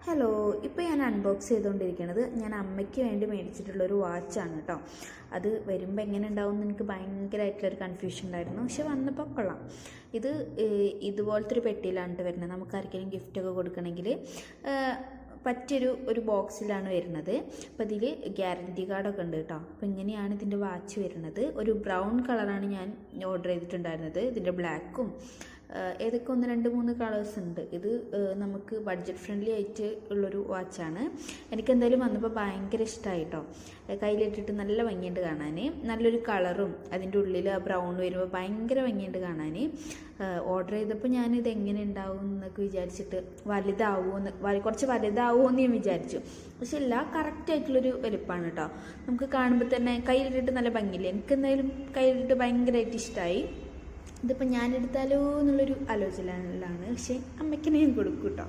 Hello, ഇപ്പോൾ ഞാൻ unbox ചെയ്തുകൊണ്ടിരിക്കുന്നത് ഞാൻ അമ്മയ്ക്ക് വേണ്ടി മേടിച്ചിട്ടുള്ളൊരു വാച്ചാണ് കേട്ടോ. അത് വരുമ്പോൾ എങ്ങനെ ഉണ്ടാവും എന്ന് എനിക്ക് ഭയങ്കരമായിട്ടുള്ളൊരു കൺഫ്യൂഷൻ ഉണ്ടായിരുന്നു. പക്ഷെ വന്നപ്പോൾ കൊള്ളാം. ഇത് ഇതുപോലത്തെ ഒരു പെട്ടിയിലാണ് വരുന്നത്. നമുക്കാർക്കെങ്കിലും ഗിഫ്റ്റൊക്കെ കൊടുക്കണമെങ്കിൽ പറ്റിയൊരു ബോക്സിലാണ് വരുന്നത്. അപ്പോൾ ഇതിൽ ഗ്യാരൻറ്റി കാർഡൊക്കെ ഉണ്ട് കേട്ടോ. അപ്പോൾ ഇങ്ങനെയാണ് ഇതിൻ്റെ വാച്ച് വരുന്നത്. ഒരു ബ്രൗൺ കളറാണ് ഞാൻ ഓർഡർ ചെയ്തിട്ടുണ്ടായിരുന്നത്. ഇതിൻ്റെ ബ്ലാക്കും ഏതൊക്കെ 1-2-3 കളേഴ്സ് ഉണ്ട്. ഇത് നമുക്ക് ബഡ്ജറ്റ് ഫ്രണ്ട്ലി ആയിട്ട് ഉള്ളൊരു വാച്ചാണ്. എനിക്കെന്തായാലും വന്നപ്പോൾ ഭയങ്കര ഇഷ്ടമായി കേട്ടോ. കയ്യിലിട്ടിട്ട് നല്ല ഭംഗിയുണ്ട് കാണാൻ. നല്ലൊരു കളറും അതിൻ്റെ ഉള്ളിൽ ആ ബ്രൗൺ വരുമ്പോൾ ഭയങ്കര ഭംഗിയുണ്ട് കാണാൻ. ഓർഡർ ചെയ്തപ്പോൾ ഞാനിത് എങ്ങനെ ഉണ്ടാവും എന്നൊക്കെ വിചാരിച്ചിട്ട് കുറച്ച് വലുതാവുമോ എന്ന് ഞാൻ വിചാരിച്ചു. പക്ഷെ ഇല്ല, കറക്റ്റായിട്ടുള്ളൊരു വലുപ്പമാണ് കേട്ടോ. നമുക്ക് കാണുമ്പോൾ തന്നെ കയ്യിലിട്ടിട്ട് നല്ല ഭംഗിയില്ലേ. എനിക്കെന്തായാലും കയ്യിലിട്ട് ഭയങ്കരമായിട്ട് ഇഷ്ടമായി. ഇതിപ്പോൾ ഞാനെടുത്താലോ എന്നുള്ളൊരു ആലോചനയിലാണ്. പക്ഷേ അമ്മയ്ക്ക് ഞാൻ കൊടുക്കും കേട്ടോ.